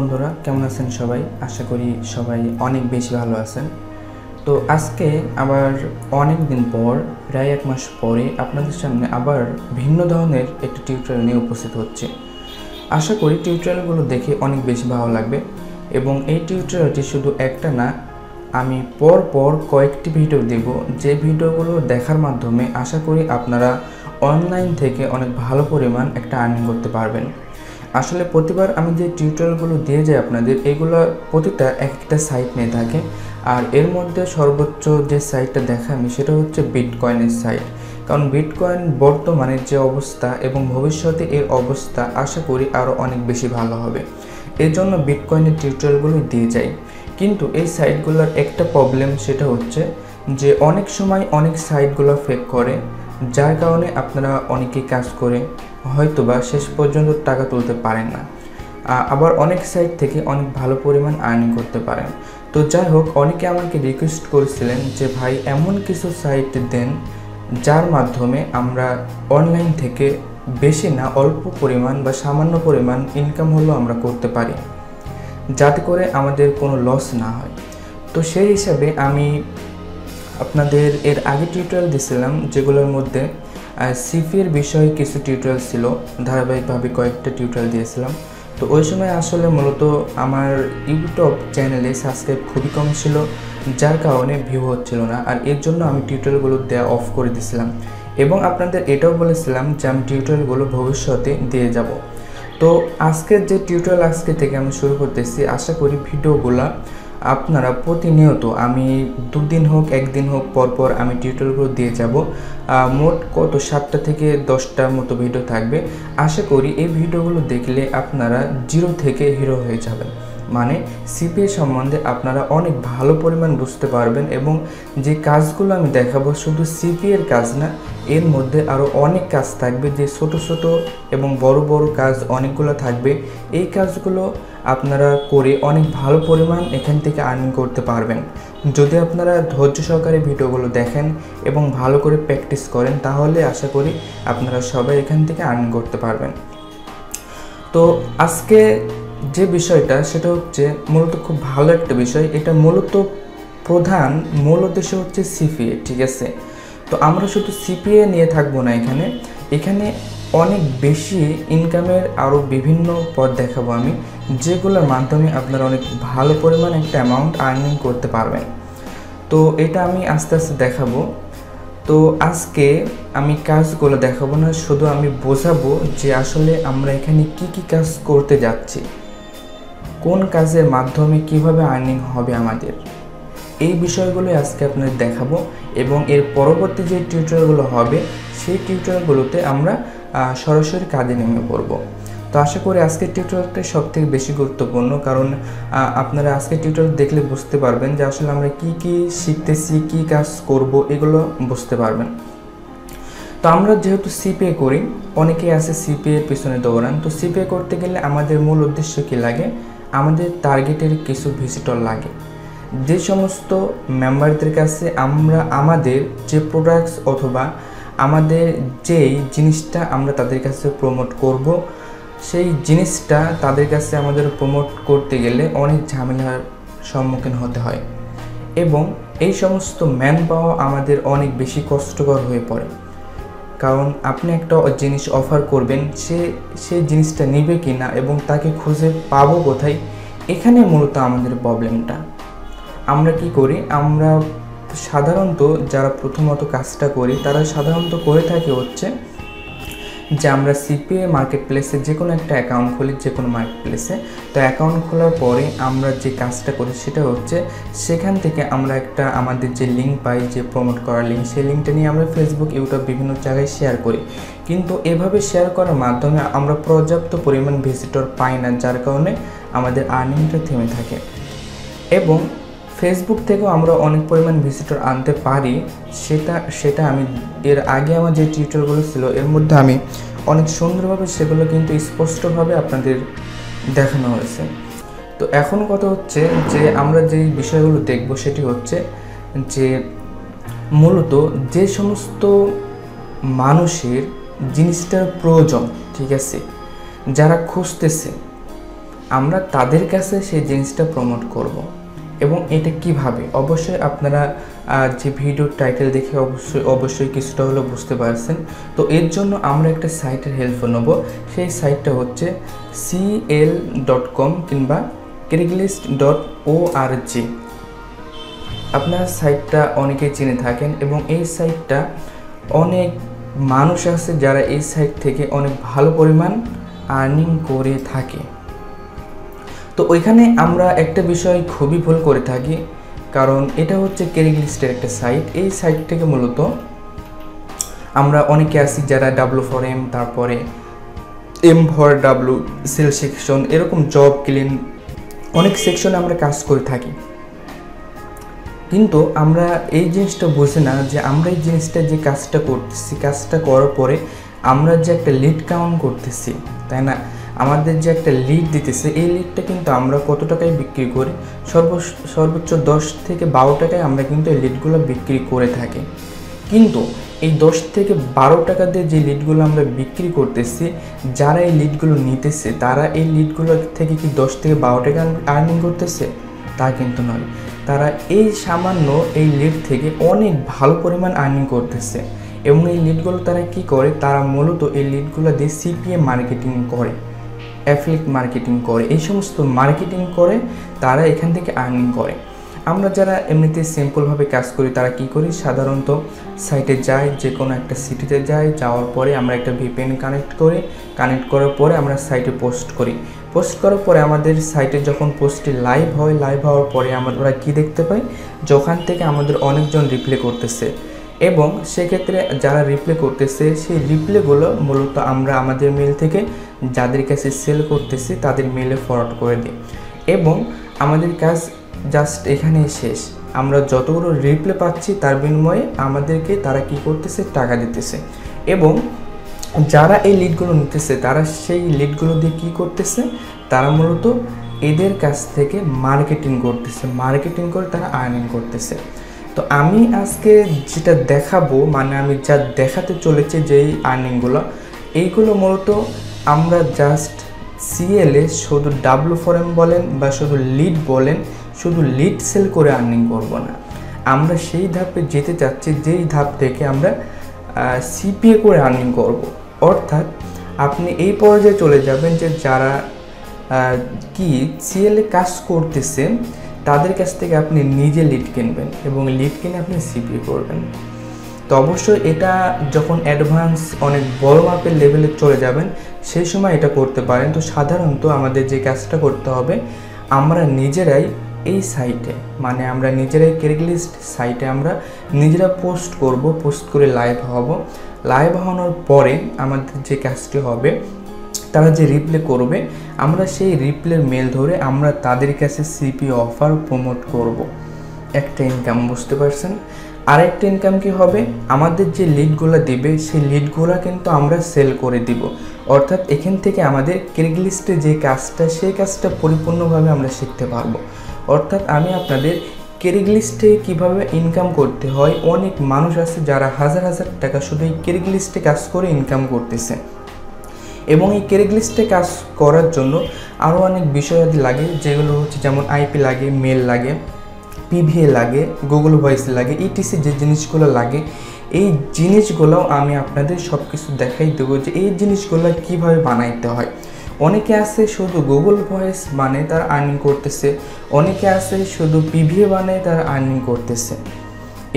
বন্ধুরা, কেমন আছেন সবাই? আশা করি সবাই অনেক বেশি ভালো আছেন। তো আজকে আবার অনেক দিন পর, প্রায় 1 মাস পরে আপনাদের সামনে আবার ভিন্ন ধরনের একটি টিউটোরিয়াল নিয়ে উপস্থিত হচ্ছে। আশা করি টিউটোরিয়ালগুলো দেখে অনেক বেশি ভালো লাগবে এবং এই টিউটোরিয়ালটি শুধু একটা না, আমি পর কয়েকটি ভিডিও দেব, যে ভিডিওগুলো দেখার মাধ্যমে আশা করি আপনারা অনলাইন থেকে অনেক ভালো পরিমাণ একটা আর্নিং করতে পারবেন। আসলে প্রতিবার আমি যে টিউটোরিয়ালগুলো দিয়ে যাই আপনাদের, এগুলো প্রতিটা একটা সাইট নিয়ে থাকে, আর এর মধ্যে সর্বোচ্চ যে সাইটটা দেখা আমি সেটা হচ্ছে বিটকয়েনের সাইট। কারণ বিটকয়েন বর্তমানে যে অবস্থা এবং ভবিষ্যতে এর অবস্থা আশা করি আরও অনেক বেশি ভালো হবে, এর জন্য বিটকয়েনের টিউটোরিয়ালগুলো দিয়ে যাই। কিন্তু এই সাইটগুলোর একটা প্রবলেম, সেটা হচ্ছে যে অনেক সময় অনেক সাইটগুলো ফেক করে, যার কারণে আপনারা অনেকেই কাজ করে হয়তোবা শেষ পর্যন্ত টাকা তুলতে পারেন না। আবার অনেক সাইট থেকে অনেক ভালো পরিমাণ আর্নিং করতে পারেন। তো যাই হোক, অনেকে আমাকে রিকোয়েস্ট করেছিলেন যে ভাই এমন কিছু সাইট দেন যার মাধ্যমে আমরা অনলাইন থেকে বেশি না, অল্প পরিমাণ বা সামান্য পরিমাণ ইনকাম হলেও আমরা করতে পারি, যাতে করে আমাদের কোনো লস না হয়। তো সেই হিসাবে আমি আপনাদের এর আগে টিউটোরিয়াল দিয়েছিলাম, যেগুলোর মধ্যে সিপিএর বিষয়ে কিছু টিউটোরিয়াল ছিল, ধারাবাহিকভাবে কয়েকটা টিউটোরিয়াল দিয়েছিলাম। তো ওই সময় আসলে মূলত আমার ইউটিউব চ্যানেলে সাবস্ক্রাইব খুবই কম ছিল, যার কারণে ভিউ হচ্ছিল না, আর এর জন্য আমি টিউটোরিয়ালগুলো দেওয়া অফ করে দিয়েছিলাম এবং আপনাদের এটাও বলেছিলাম যে আমি টিউটোরিয়ালগুলো ভবিষ্যতে দিয়ে যাব। তো আজকের যে টিউটোরিয়াল আজকে থেকে আমি শুরু করতেছি, আশা করি ভিডিওগুলো আপনারা প্রতিনিয়ত, আমি 2 দিন হোক 1 দিন হোক পরপর আমি টিউটোরিয়ালগুলো দিয়ে যাব। মোট কত 7টা থেকে 10টার মতো ভিডিও থাকবে। আশা করি এই ভিডিওগুলো দেখলে আপনারা জিরো থেকে হিরো হয়ে যাবেন, মানে সিপিএ সম্বন্ধে আপনারা অনেক ভালো পরিমাণ বুঝতে পারবেন এবং যে কাজগুলো আমি দেখাবো শুধু সিপিএর কাজ না, এর মধ্যে আরও অনেক কাজ থাকবে, যে ছোট এবং বড় কাজ অনেকগুলো থাকবে। এই কাজগুলো আপনারা করে অনেক ভালো পরিমাণ এখান থেকে আর্নিং করতে পারবেন। যদি আপনারা ধৈর্য সহকারে ভিডিওগুলো দেখেন এবং ভালো করে প্র্যাকটিস করেন, তাহলে আশা করি আপনারা সবাই এখান থেকে আর্নিং করতে পারবেন। তো আজকে যে বিষয়টা, সেটা হচ্ছে মূলত খুব ভালো একটা বিষয়। এটা মূলত প্রধান মূল উদ্দেশ্য হচ্ছে সিপিএ, ঠিক আছে? তো আমরা শুধু সিপিএ নিয়ে থাকবো না, এখানে অনেক বেশি ইনকামের আরও বিভিন্ন পথ দেখাবো আমি, যেগুলোর মাধ্যমে আপনারা অনেক ভালো পরিমাণ একটা অ্যামাউন্ট আর্নিং করতে পারবেন। তো এটা আমি আস্তে আস্তে দেখাবো। তো আজকে আমি কাজগুলো দেখাবো না, শুধু আমি বোঝাবো যে আসলে আমরা এখানে কি কাজ করতে যাচ্ছি, কোন কাজের মাধ্যমে কিভাবে আর্নিং হবে আমাদের, এই বিষয়গুলো আজকে আপনাদের দেখাবো। এবং এর পরবর্তী যে টিউটোরিয়ালগুলো হবে, সেই টিউটোরিয়ালগুলোতে আমরা সরাসরি কাজে নেমে পড়ব। তো আশা করি আজকের টিউটোরিয়ালটা সবথেকে বেশি গুরুত্বপূর্ণ, কারণ আপনারা আজকের টিউটোরিয়াল দেখলে বুঝতে পারবেন যে আসলে আমরা কি শিখতেছি, কি কাজ করব, এগুলো বুঝতে পারবেন। তো আমরা যেহেতু সিপিএ করি, অনেকেই আছে সিপিএর পিছনে দৌড়ান। তো সিপিএ করতে গেলে আমাদের মূল উদ্দেশ্য কী লাগে? আমাদের টার্গেটের কিছু ভিজিটর লাগে, যে সমস্ত মেম্বারদের কাছে আমরা আমাদের যে প্রোডাক্টস অথবা আমাদের যেই জিনিসটা আমরা তাদের কাছে প্রমোট করব, সেই জিনিসটা তাদের কাছে আমাদের প্রমোট করতে গেলে অনেক ঝামেলার সম্মুখীন হতে হয় এবং এই সমস্ত ম্যান পাওয়া আমাদের অনেক বেশি কষ্টকর হয়ে পড়ে। কারণ আপনি একটা জিনিস অফার করবেন, সেই জিনিসটা নেবে কি না এবং তাকে খুঁজে পাবো কোথায়, এখানে মূলত আমাদের প্রবলেমটা। আমরা কি করি? আমরা সাধারণত যারা প্রথমত কাজটা করি, তারা সাধারণত করে থাকে হচ্ছে যে আমরা সিপিএ মার্কেট প্লেসে যে কোনো একটা অ্যাকাউন্ট খুলি, যে কোনো মার্কেট প্লেসে। তো অ্যাকাউন্ট খোলার পরে আমরা যে কাজটা করি সেটা হচ্ছে সেখান থেকে আমরা একটা আমাদের যে লিঙ্ক পাই, যে প্রমোট করার লিঙ্ক, সেই লিঙ্কটা নিয়ে আমরা ফেসবুক, ইউটিউব বিভিন্ন জায়গায় শেয়ার করি। কিন্তু এভাবে শেয়ার করার মাধ্যমে আমরা পর্যাপ্ত পরিমাণ ভিজিটর পাই না, যার কারণে আমাদের আর্নিংটা থেমে থাকে। এবং ফেসবুক থেকেও আমরা অনেক পরিমাণ ভিজিটর আনতে পারি, সেটা আমি এর আগে আমার যে টিউটোরিয়ালগুলো ছিল এর মধ্যে আমি অনেক সুন্দরভাবে সেগুলো কিন্তু স্পষ্টভাবে আপনাদের দেখানো হয়েছে। তো এখন কথা হচ্ছে যে আমরা যে বিষয়গুলো দেখব, সেটি হচ্ছে যে মূলত যে সমস্ত মানুষের জিনিসটার প্রয়োজন, ঠিক আছে, যারা খুঁজতেছে, আমরা তাদের কাছে সেই জিনিসটা প্রমোট করব। এবং এটা কিভাবে, অবশ্যই আপনারা যে ভিডিওর টাইটেল দেখে অবশ্যই কিছুটা হলেও বুঝতে পারছেন। তো এর জন্য আমরা একটা সাইটের হেল্প নেব। সেই সাইটটা হচ্ছে cl.com কিংবা craigslist.org। আপনারা সাইটটা অনেকেই চিনে থাকেন এবং এই সাইটটা অনেক মানুষ আছে যারা এই সাইট থেকে অনেক ভালো পরিমাণ আর্নিং করে থাকে। তো ওইখানে আমরা একটা বিষয় খুবই ভুল করে থাকি, কারণ এটা হচ্ছে ক্রেগলিস্টের একটা সাইট। এই সাইট থেকে মূলত আমরা অনেকে আছি যারা W4M, তারপরে M4W, সেল সেকশন, এরকম জব ক্লিন অনেক সেকশনে আমরা কাজ করে থাকি। কিন্তু আমরা এই জিনিসটা বুঝি না যে আমরা এই জিনিসটা যে কাজটা করতেছি, কাজটা করার পরে আমরা যে একটা লিড কাউন্ট করতেছি, তাই না? আমাদের যে একটা লিড দিতেছে, এই লিডটা কিন্তু আমরা কত টাকায় বিক্রি করি? সর্বোচ্চ 10 থেকে 12 টাকায় আমরা কিন্তু এই লিডগুলো বিক্রি করে থাকি। কিন্তু এই 10 থেকে 12 টাকা দিয়ে যে লিডগুলো আমরা বিক্রি করতেছি, যারা এই লিডগুলো নিতেছে তারা এই লিডগুলো থেকে কি 10 থেকে 12 টাকা আর্নিং করতেছে? তা কিন্তু নয়। তারা এই সামান্য এই লিড থেকে অনেক ভালো পরিমাণ আর্নিং করতেছে। এবং এই লিডগুলো তারা কি করে? তারা মূলত এই লিডগুলো দিয়ে CPA মার্কেটিং করে, অ্যাফিলিয়েট মার্কেটিং করে, এই সমস্ত মার্কেটিং করে তারা এখান থেকে আর্নিং করে। আমরা যারা এমনিতে সিম্পলভাবে কাজ করি তারা কি করি? সাধারণত সাইটে যাই, যে কোনো একটা সিটিতে যাই, যাওয়ার পরে আমরা একটা VPN কানেক্ট করি, কানেক্ট করার পরে আমরা সাইটে পোস্ট করি। পোস্ট করার পরে আমাদের সাইটে যখন পোস্টটি লাইভ হয়, লাইভ হওয়ার পরে আমরা কি দেখতে পাই? যখন থেকে আমাদের অনেকজন রিপ্লে করতেছে, এবং সেক্ষেত্রে যারা রিপ্লে করতেছে সেই রিপ্লেগুলো মূলত আমরা আমাদের মেল থেকে যাদের কাছে সেল করতেছি তাদের মেলে ফরওয়ার্ড করে দিই। এবং আমাদের কাজ জাস্ট এখানেই শেষ। আমরা যতগুলো রিপ্লে পাচ্ছি তার বিনিময়ে আমাদেরকে তারা কি করতেছে? টাকা দিতেছে। এবং যারা এই লিডগুলো নিতেছে তারা সেই লিডগুলো দিয়ে কী করতেছে? তারা মূলত এদের কাছ থেকে মার্কেটিং করতেছে, মার্কেটিং করে তারা আর্নিং করতেছে। তো আমি আজকে যেটা দেখাবো, মানে আমি যা দেখাতে চলেছি যেই আর্নিংগুলো, এইগুলো মূলত আমরা জাস্ট CL-এ শুধু W4M বলেন বা শুধু লিড বলেন, শুধু লিড সেল করে আর্নিং করব না। আমরা সেই ধাপে যেতে চাচ্ছি যেই ধাপ থেকে আমরা CPA করে আর্নিং করব। অর্থাৎ আপনি এই পর্যায়ে চলে যাবেন যে যারা কি CL-এ কাজ করতেছেন তাদের কাছ থেকে আপনি নিজে লিড কিনবেন এবং লিড কিনে আপনি CPA করবেন। তো অবশ্যই এটা যখন অ্যাডভান্স অনেক বড় মাপের লেভেলে চলে যাবেন সেই সময় এটা করতে পারেন। তো সাধারণত আমাদের যে কাজটা করতে হবে, আমরা নিজেরাই এই সাইটে, মানে আমরা নিজেরাই ক্রেগলিস্ট সাইটে আমরা নিজেরা পোস্ট করব, পোস্ট করে লাইভ হব। লাইভ হওয়ার পরে আমাদের যে কাজটি হবে, তারা যে রিপ্লে করবে আমরা সেই রিপ্লের মেল ধরে আমরা তাদের কাছে CPA অফার প্রমোট করব। একটা ইনকাম, বুঝতে পারছেন? আরেকটা ইনকাম কি হবে? আমাদের যে লিডগুলো দিবে সেই লিডগুলো কিন্তু আমরা সেল করে দিব। অর্থাৎ এখান থেকে আমাদের ক্রেগলিস্টে যে কাজটা, সেই কাজটা পরিপূর্ণভাবে আমরা শিখতে পারবো। অর্থাৎ আমি আপনাদের ক্রেগলিস্টে কীভাবে ইনকাম করতে হয়, অনেক মানুষ আছে যারা হাজার হাজার টাকা শুধু এই ক্রেগলিস্টে কাজ করে ইনকাম করতেছে। এবং এই ক্রেগলিস্টে কাজ করার জন্য আরও অনেক বিষয়াদি লাগে, যেগুলো হচ্ছে যেমন IP লাগে, মেল লাগে, PVA লাগে, গুগল ভয়েস লাগে, ETC যে জিনিসগুলো লাগে, এই জিনিসগুলো আমি আপনাদের সব কিছু দেখাই দেবো যে এই জিনিসগুলো কীভাবে বানাইতে হয়। অনেকে আছে শুধু গুগল ভয়েস বানায় তারা আর্নিং করতেছে, অনেকে আছে শুধু PVA বানায় তারা আর্নিং করতেছে,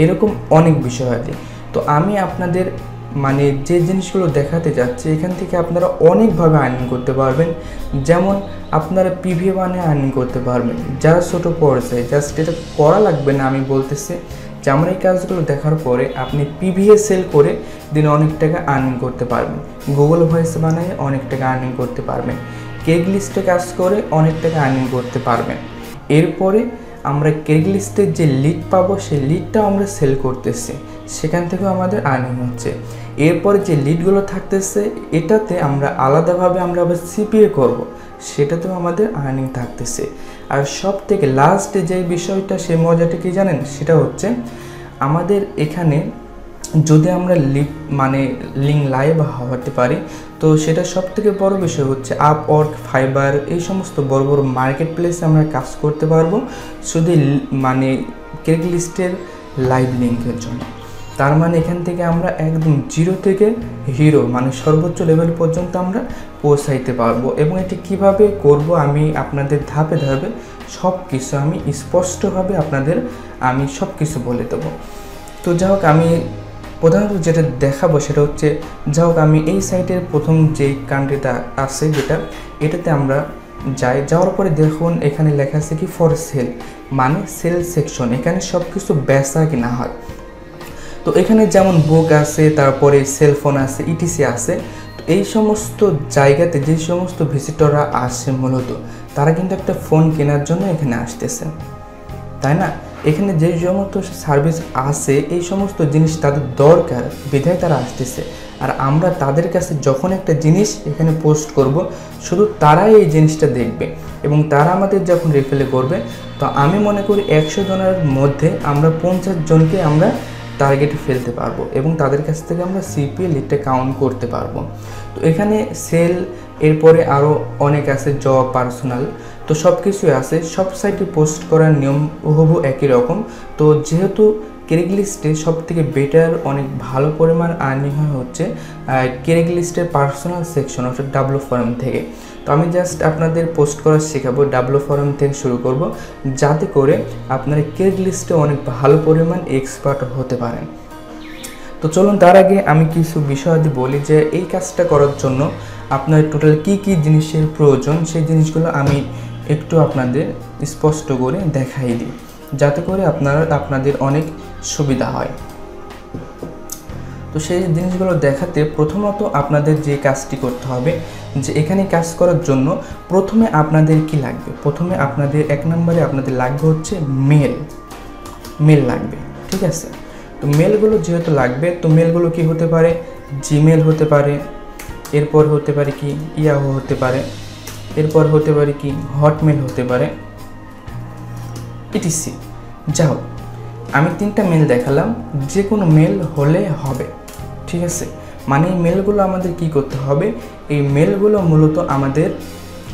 এরকম অনেক বিষয় আছে। তো আমি আপনাদের মানে যে জিনিসগুলো দেখাতে যাচ্ছি এখান থেকে আপনারা অনেকভাবে আর্নিং করতে পারবেন। যেমন আপনারা PVA বানিয়ে আর্নিং করতে পারবেন, যারা ছোটো পর্যায়ে, জাস্ট এটা করা লাগবে না। আমি বলতেছি যে আমরা এই কাজগুলো দেখার পরে আপনি PVA সেল করে দিনে অনেক টাকা আর্নিং করতে পারবেন, গুগল ভয়েস বানিয়ে অনেক টাকা আর্নিং করতে পারবেন, ক্রেগলিস্টে কাজ করে অনেক টাকা আর্নিং করতে পারবেন। এরপরে আমরা ক্রেগলিস্টের যে লিড পাবো সেই লিডটাও আমরা সেল করতেছি, সেখান থেকেও আমাদের আর্নিং হচ্ছে। এরপরে যে লিডগুলো থাকতেছে এটাতে আমরা আলাদাভাবে আমরা আবার CPA করব, সেটাতেও আমাদের আর্নিং থাকতেছে। আর সব থেকে লাস্টে যে বিষয়টা, সেই মজাটা কি জানেন? সেটা হচ্ছে আমাদের এখানে যদি আমরা লিঙ্ক লাইভ হতে পারি, তো সেটা সবথেকে বড় বিষয় হচ্ছে আপওয়ার্ক, ফাইবার, এই সমস্ত বড় বড় মার্কেট প্লেসে আমরা কাজ করতে পারবো শুধু ক্রেগলিস্টের লাইভ লিঙ্কের জন্য। তার মানে এখান থেকে আমরা একদম জিরো থেকে হিরো সর্বোচ্চ লেভেল পর্যন্ত আমরা পৌঁছাইতে পারবো। এবং এটি কিভাবে করব আমি আপনাদের ধাপে ধাপে সব কিছু আমি স্পষ্টভাবে আমি সব কিছু বলে দেবো। তো যাই হোক, আমি প্রধানত যেটা দেখাবো সেটা হচ্ছে, যাই হোক আমি এই সাইটের প্রথম যে কান্ট্রিটা আছে এটাতে আমরা যাওয়ার পরে দেখুন এখানে লেখা আছে কি ফর সেল, সেল সেকশন। এখানে সব কিছু বেচা কিনা হয়। তো এখানে যেমন বুক আছে, তারপরে সেলফোন আছে, ইটিসি আছে। তো এই সমস্ত জায়গাতে যে সমস্ত ভিজিটররা আসে মূলত তারা কিন্তু একটা ফোন কেনার জন্য এখানে আসতেছে, তাই না? এখানে যে সমস্ত সার্ভিস আছে এই সমস্ত জিনিস তাদের দরকার বিধায় তারা আসতেছে। আর আমরা তাদের কাছে যখন একটা জিনিস এখানে পোস্ট করব, শুধু তারাই এই জিনিসটা দেখবে এবং তারা আমাদের যখন রেফারে করবে, তো আমি মনে করি 100 জনের মধ্যে আমরা 50 জনকে আমরা টার্গেটে ফেলতে পারবো এবং তাদের কাছ থেকে আমরা সিপিএ লিডটা কাউন্ট করতে পারবো। তো এখানে সেল, এরপরে আরও অনেক আছে, জব, পার্সোনাল, তো সব কিছুই আছে। সব সাইটে পোস্ট করার নিয়ম হুবহু একই রকম। তো যেহেতু ক্রেগলিস্টে সব থেকে বেটার অনেক ভালো পরিমাণ আর্নিং হচ্ছে ক্রেগলিস্টের পার্সোনাল সেকশন অর্থাৎ ডাব্লু ফোরাম থেকে। তো আমি জাস্ট আপনাদের পোস্ট করা শেখাবো, ডাব্লু ফোরাম থেকে শুরু করব, যাতে করে আপনারা ক্রেগলিস্টে অনেক ভালো পরিমাণ এক্সপার্ট হতে পারেন। তো চলুন তার আগে আমি কিছু বিষয়াদি বলি যে এই কাজটা করার জন্য আপনার টোটাল কি কি জিনিসের প্রয়োজন, সেই জিনিসগুলো আমি একটু আপনাদের স্পষ্ট করে দেখাই দিই, যাতে করে আপনাদের অনেক সুবিধা হয়। তো সেই জিনিসগুলো দেখাতে প্রথমত আপনাদের যে কাজটি করতে হবে, যে এখানে কাজ করার জন্য প্রথমে আপনাদের কি লাগবে, প্রথমে আপনাদের 1 নম্বরে আপনাদের লাগবে হচ্ছে মেল লাগবে, ঠিক আছে? তো মেলগুলো যেহেতু লাগবে, তো মেলগুলো কি হতে পারে, জিমেল হতে পারে, এরপর হতে পারে কি ইয়াহু হতে পারে, এরপর হতে পারে কি হটমেল হতে পারে, ইটিসি। যাও, আমি 3টা মেল দেখালাম, যে কোনো মেল হলে হবে, ঠিক আছে? এই মেলগুলো আমাদের কি করতে হবে, এই মেলগুলো মূলত আমাদের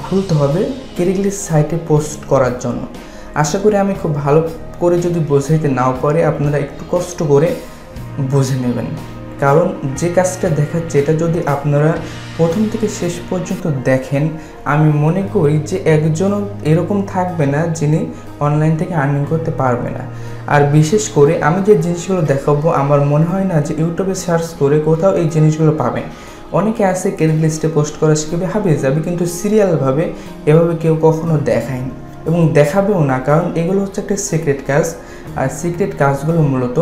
খুলতে হবে ক্রেগলিস্ট সাইটে পোস্ট করার জন্য। আশা করি আমি খুব ভালো করে যদি বোঝাইতে নাও পারে, আপনারা একটু কষ্ট করে বুঝে নেবেন, কারণ যে কাজটা দেখাচ্ছে এটা যদি আপনারা প্রথম থেকে শেষ পর্যন্ত দেখেন, আমি মনে করি যে একজনও এরকম থাকবে না যিনি অনলাইন থেকে আর্নিং করতে পারবে না। আর বিশেষ করে আমি যে জিনিসগুলো দেখাবো, আমার মনে হয় না যে ইউটিউবে সার্চ করে কোথাও এই জিনিসগুলো পাবেন। অনেকে আছে ক্রেগলিস্টে পোস্ট করা শিখবে হাবিয়ে যাবে, কিন্তু সিরিয়ালভাবে এভাবে কেউ কখনো দেখায়নি এবং দেখাবেও না, কারণ এগুলো হচ্ছে একটা সিক্রেট কাজ। আর সিক্রেট কাজগুলো মূলত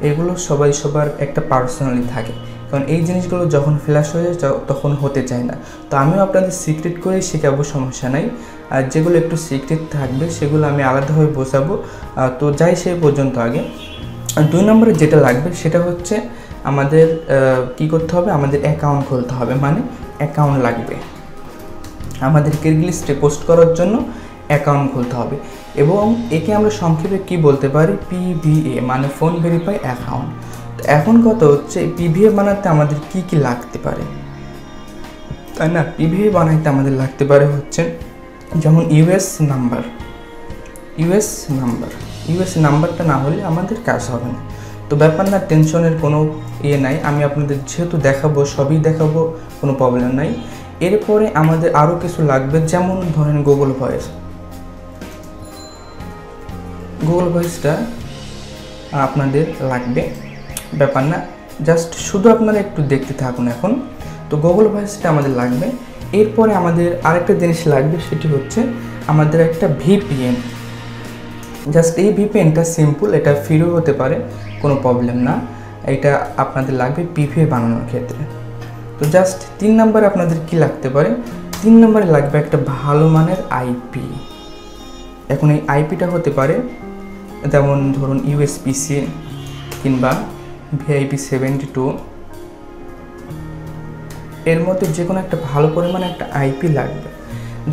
এগুলো সবার একটা পার্সোনালি থাকে, কারণ এই জিনিসগুলো যখন ফ্ল্যাশ হয়ে যায় তখন হতে চায় না। তো আমিও আপনাদের সিক্রেট করেই শেখাবো, সমস্যা নাই। আর যেগুলো একটু সিক্রেট থাকবে সেগুলো আমি আলাদাভাবে বোঝাবো। তো যাই সেই পর্যন্ত আগে 2 নম্বরে যেটা লাগবে সেটা হচ্ছে আমাদের কি করতে হবে, আমাদের অ্যাকাউন্ট খুলতে হবে, অ্যাকাউন্ট লাগবে আমাদের ক্রেগলিস্টে পোস্ট করার জন্য। অ্যাকাউন্ট খুলতে হবে এবং একে আমরা সংক্ষেপে কি বলতে পারি, পিভিএ, ফোন ভেরিফাই অ্যাকাউন্ট। তো এখন কথা হচ্ছে পিভিএ বানাতে আমাদের কি কি লাগতে পারে, তাই না? পিভিএ বানাইতে আমাদের লাগতে পারে হচ্ছে যেমন ইউএস নাম্বারটা না হলে আমাদের কাজ হবে না। তো ব্যাপার না, টেনশনের কোনো নাই, আমি আপনাদের যেহেতু দেখাবো সবই দেখাবো, কোনো প্রবলেম নাই। এরপরে আমাদের আরও কিছু লাগবে, যেমন ধরেন গুগল ভয়েসটা আপনাদের লাগবে, ব্যাপার না, জাস্ট শুধু আপনারা একটু দেখতে থাকুন এখন। তো গুগল ভয়েসটা আমাদের লাগবে। এরপরে আমাদের আরেকটা জিনিস লাগবে, সেটি হচ্ছে আমাদের একটা ভিপিএন। জাস্ট এই ভিপিএনটা সিম্পল, এটা ফ্রিও হতে পারে, কোনো প্রবলেম না, এটা আপনাদের লাগবে পিভিএ বানানোর ক্ষেত্রে। তো জাস্ট 3 নম্বরে আপনাদের কি লাগতে পারে, 3 নম্বরে লাগবে একটা ভালো মানের আইপি। এখন এই আইপিটা হতে পারে যেমন ধরুন ইউএসপিসি কিংবা VIP72, এর মধ্যে যে কোনো একটা ভালো পরিমাণে একটা আইপি লাগবে।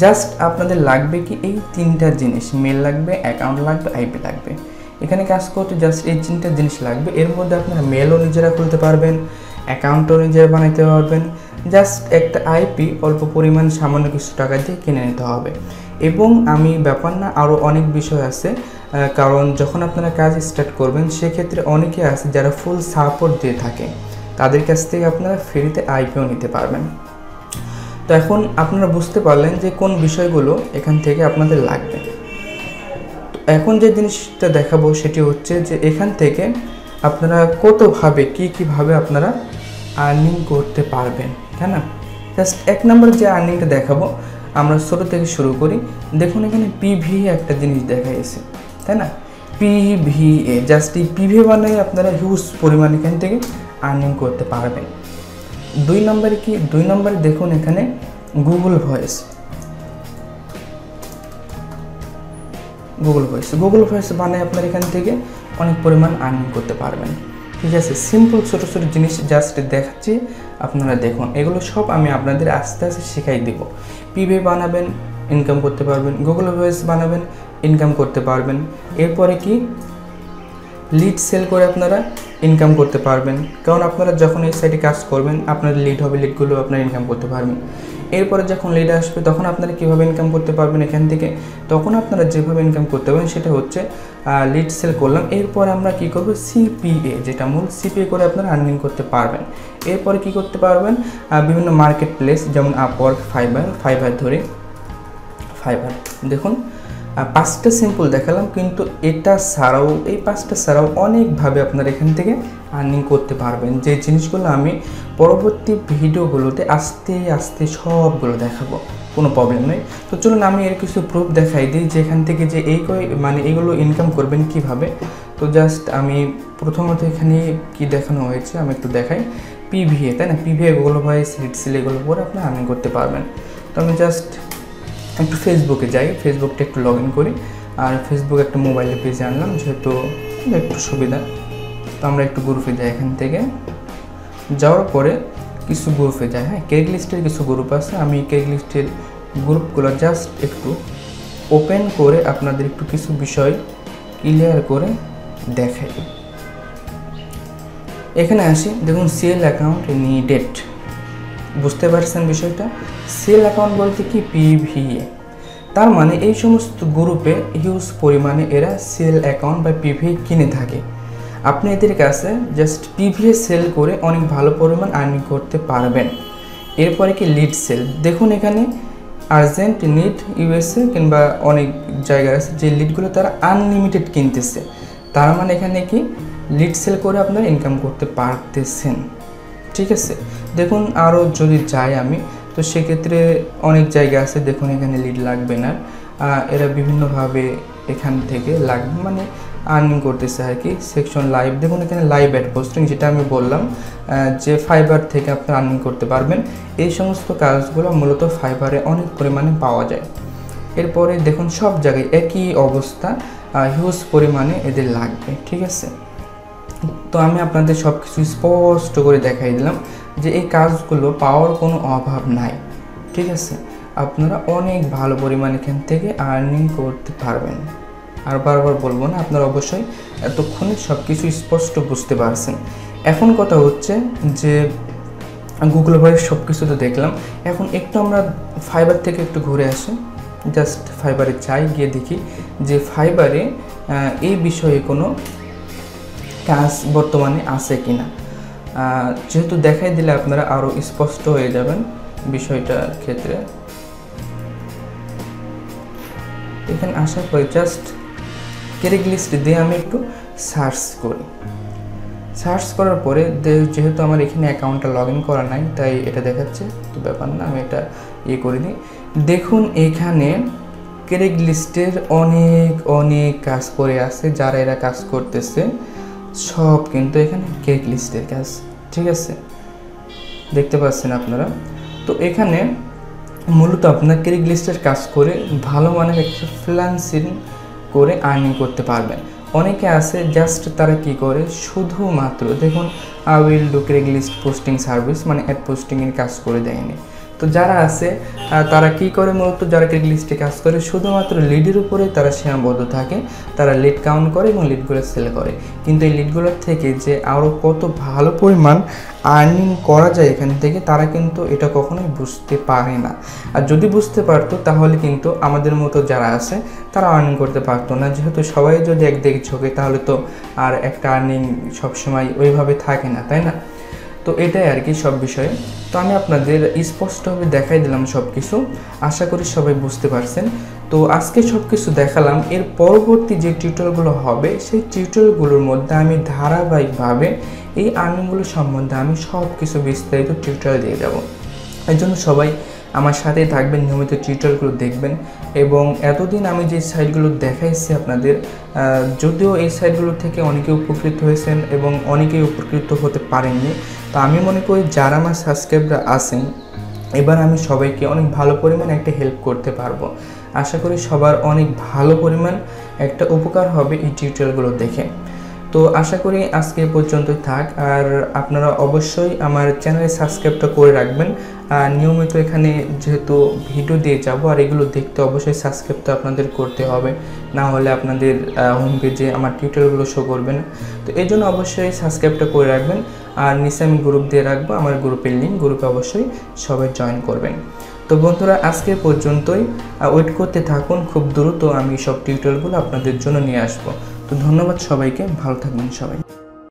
জাস্ট আপনাদের লাগবে কি এই 3টা জিনিস, মেল লাগবে, অ্যাকাউন্ট লাগবে, আইপি লাগবে। এখানে কাজ করতে জাস্ট এই 3টা জিনিস লাগবে। এর মধ্যে আপনারা মেলও নিজেরা খুলতে পারবেন, অ্যাকাউন্টও নিজেরা বানাইতে পারবেন। জাস্ট একটা আইপি অল্প পরিমাণ সামান্য কিছু টাকা দিয়ে কিনে নিতে হবে। এবং আমি ব্যাপার না, আরও অনেক বিষয় আছে, কারণ যখন আপনারা কাজ স্টার্ট করবেন সেক্ষেত্রে অনেকে আছে যারা ফুল সাপোর্ট দিয়ে থাকে, তাদের কাছ থেকে আপনারা ফ্রিতে আইপিও নিতে পারবেন। তো এখন আপনারা বুঝতে পারলেন যে কোন বিষয়গুলো এখান থেকে আপনাদের লাগবে। তো এখন যে জিনিসটা দেখাবো সেটি হচ্ছে যে এখান থেকে আপনারা কতভাবে কীভাবে আপনারা আর্নিং করতে পারবেন, তাই না? জাস্ট 1 নম্বর যে আর্নিংটা দেখাবো, আমরা ছোটো থেকে শুরু করি। দেখুন এখানে পিভিএ একটা জিনিস দেখাইছে, তাই না? পিভিএ, জাস্ট এই পিভিএ বানাই আপনারা হিউজ পরিমাণ এখান থেকে আর্নিং করতে পারবেন। 2 নম্বরে কি, 2 নম্বরে দেখুন এখানে গুগল ভয়েস বানায় আপনারা এখান থেকে অনেক পরিমাণ আর্নিং করতে পারবেন। ঠিক আছে, সিম্পল ছোটো ছোটো জিনিস জাস্ট দেখাচ্ছি, আপনারা দেখুন। এগুলো সব আমি আপনাদের আস্তে আস্তে শেখাই দেব। পিভিএ বানাবেন, ইনকাম করতে পারবেন। গুগল ভয়েস বানাবেন, ইনকাম করতে পারবেন। এরপরে কি, লিড সেল করে আপনারা ইনকাম করতে পারবেন, কারণ আপনারা যখন এই সাইটে কাজ করবেন আপনাদের লিড হবে, লিডগুলো আপনারা ইনকাম করতে পারবেন। এরপরে যখন লিড আসবে তখন আপনারা কীভাবে ইনকাম করতে পারবেন এখান থেকে, তখন আপনারা যেভাবে ইনকাম করতে পারবেন সেটা হচ্ছে লিড সেল করলাম। এরপর আমরা কি করব, সিপিএ, যেটা মূল সিপিএ করে আপনারা আর্নিং করতে পারবেন। এরপরে কি করতে পারবেন, বিভিন্ন মার্কেট প্লেস যেমন আপওয়ার্ক, ফাইবার ধরে ফাইবার। দেখুন 5টা সিম্পল দেখালাম, কিন্তু এটা ছাড়াও, এই 5টা ছাড়াও অনেকভাবে আপনারা এখান থেকে আর্নিং করতে পারবেন, যে জিনিসগুলো আমি পরবর্তী ভিডিওগুলোতে আস্তে আস্তে সবগুলো দেখাবো, কোনো প্রবলেম নেই। তো চলুন আমি এর কিছু প্রুফ দেখাই দিই যে এখান থেকে যে এইগুলো ইনকাম করবেন কিভাবে। তো জাস্ট আমি প্রথমত এখানে কি দেখানো হয়েছে আমি একটু দেখাই। পিভিএ, তাই না? PVA, Google voice, lead sell, এগুলো করে আপনি আর্নিং করতে পারবেন। তো আমি জাস্ট একটু ফেসবুকে যাই, ফেসবুকটা একটু লগ ইন করি, আর ফেসবুক একটা মোবাইলে পেজে আনলাম যেহেতু একটু সুবিধা। তো আমরা একটু গ্রুপে যাই, এখান থেকে যাওয়ার পরে কিছু গ্রুপে যাই। হ্যাঁ, ক্রেগলিস্টের কিছু গ্রুপ আছে, আমি ক্রেগলিস্টের গ্রুপগুলো জাস্ট একটু ওপেন করে আপনাদের একটু কিছু বিষয় ক্লিয়ার করে দেখাই। এখানে আসি, দেখুন সেল অ্যাকাউন্ট নিডেড, বুঝতে পারছেন বিষয়টা? সেল অ্যাকাউন্ট বলতে কি, পিভিএ। তার মানে এই সমস্ত গ্রুপে হিউজ পরিমাণে এরা সেল অ্যাকাউন্ট বা পিভিএ কিনে থাকে। আপনি এদের কাছে জাস্ট পিভিএ সেল করে অনেক ভালো পরিমাণ আর্নিং করতে পারবেন। এরপরে কি, লিড সেল। দেখুন এখানে আর্জেন্ট নিড ইউএসএ কিংবা অনেক জায়গা আছে যে লিডগুলো তারা আনলিমিটেড কিনতেছে, তার মানে এখানে কি, লিড সেল করে আপনারা ইনকাম করতে পারতেছেন। ঠিক আছে, দেখুন আরও যদি যাই আমি, তো সেক্ষেত্রে অনেক জায়গা আছে, দেখুন এখানে লিড লাগবে না, এরা বিভিন্নভাবে এখান থেকে লাগবে মানে আর্নিং করতেছে আর কি। সেকশন লাইভ, দেখুন এখানে লাইভ অ্যাড পোস্টিং, যেটা আমি বললাম যে ফাইবার থেকে আপনারা আর্নিং করতে পারবেন। এই সমস্ত কাজগুলো মূলত ফাইবারে অনেক পরিমাণে পাওয়া যায়। এরপরে দেখুন সব জায়গায় একই অবস্থা, হিউজ পরিমাণে এদের লাগবে। ঠিক আছে, তো আমি আপনাদের সব কিছু স্পষ্ট করে দেখাই দিলাম যে এই কাজগুলো পাওয়ার কোনো অভাব নাই। ঠিক আছে, আপনারা অনেক ভালো পরিমাণ এখান থেকে আর্নিং করতে পারবেন। আর বারবার বলবো না, আপনারা অবশ্যই এতক্ষণে সব কিছু স্পষ্ট বুঝতে পারছেন। এখন কথা হচ্ছে যে গুগল ভয়েস সব কিছু তো দেখলাম, এখন একটু আমরা ফাইবার থেকে একটু ঘুরে আসি। জাস্ট ফাইবারে যাই, গিয়ে দেখি যে ফাইবারে এই বিষয়ে কোনো কাজ বর্তমানে আছে কিনা। যেহেতু দেখাই দিলে আপনারা আরও স্পষ্ট হয়ে যাবেন বিষয়টার ক্ষেত্রে। এখানে আসার পরে জাস্ট ক্রেগলিস্ট দিয়ে আমি একটু সার্চ করি। সার্চ করার পরে যেহেতু আমার এখানে অ্যাকাউন্টটা লগ ইন করা নাই তাই এটা দেখাচ্ছে, তো ব্যাপার না, আমি এটা করে দিই। দেখুন এখানে ক্রেগলিস্টের অনেক কাজ করে আছে, যারা এরা কাজ করতেছে সব কিন্তু এখানে ক্রেগলিস্টের কাজ। ঠিক আছে, দেখতে পাচ্ছেন আপনারা। তো এখানে মূলত আপনার ক্রেগলিস্টের কাজ করে ভালো মানের একটা ফ্রিল্যান্সিং করে আর্নিং করতে পারবেন। অনেকে আছে জাস্ট তারা কি করে, শুধুমাত্র দেখুন I will do Craigslist posting service মানে অ্যাড পোস্টিংয়ের কাজ করে দেয়নি। তো যারা আছে তারা কি করে, মূলত যারা ক্রিকেট লিস্টে কাজ করে শুধুমাত্র লিডের উপরে তারা সীমাবদ্ধ থাকে, তারা লিড কাউন্ট করে এবং লিডগুলো সেল করে। কিন্তু এই লিডগুলোর থেকে যে আরও কত ভালো পরিমাণ আর্নিং করা যায় এখান থেকে, তারা কিন্তু এটা কখনোই বুঝতে পারে না। আর যদি বুঝতে পারতো তাহলে কিন্তু আমাদের মতো যারা আছে তারা আর্নিং করতে পারতো না। যেহেতু সবাই যদি একদিকে ঝোঁকে তাহলে তো আর একটা আর্নিং সবসময় ওইভাবে থাকে না, তাই না? তো এটাই আর কি সব বিষয়ে। তো আমি আপনাদের স্পষ্টভাবে দেখাই দিলাম সব কিছু, আশা করি সবাই বুঝতে পারছেন। তো আজকে সব কিছু দেখালাম, এর পরবর্তী যে টিউটোরিয়ালগুলো হবে সেই টিউটোরিয়ালগুলোর মধ্যে আমি ধারাবাহিকভাবে এই আর্নিংগুলো সম্বন্ধে আমি সব কিছু বিস্তারিত টিউটোরিয়াল দিয়ে যাব। এই জন্য সবাই আমার সাথেই থাকবেন, নিয়মিত টিউটোরিয়ালগুলো দেখবেন। এবং এতদিন আমি যে সাইটগুলো দেখাইছি আপনাদের, যদিও এই সাইটগুলো থেকে অনেকে উপকৃত হয়েছেন এবং অনেকেই উপকৃত হতে পারেননি, তো আমি মনে করি যারা আমার সাবস্ক্রাইবার আছেন এবার আমি সবাইকে অনেক ভালো পরিমাণ একটা হেল্প করতে পারবো। আশা করি সবার অনেক ভালো পরিমাণ একটা উপকার হবে এই টিউটোরিয়ালগুলো দেখে। তো আশা করি আজকে পর্যন্তই থাক। আর আপনারা অবশ্যই আমার চ্যানেলে সাবস্ক্রাইবটা করে রাখবেন। নিয়মিত এখানে যেহেতু ভিডিও দিয়ে যাব, আর এগুলো দেখতে অবশ্যই সাবস্ক্রাইবটা আপনাদের করতে হবে, না হলে আপনাদের হোম পেজে আমার টিউটোরিয়ালগুলো শো করবে না। তো এই জন্য অবশ্যই সাবস্ক্রাইবটা করে রাখবেন। আর নিচে আমি গ্রুপ দিয়ে রাখবো, আমার গ্রুপের লিঙ্ক, গ্রুপে অবশ্যই সবাই জয়েন করবেন। তো বন্ধুরা আজকে পর্যন্তই, ওয়েট করতে থাকুন, খুব দ্রুত আমি সব টিউটোরিয়ালগুলো আপনাদের জন্য নিয়ে আসবো। তো ধন্যবাদ সবাইকে, ভালো থাকবেন সবাই।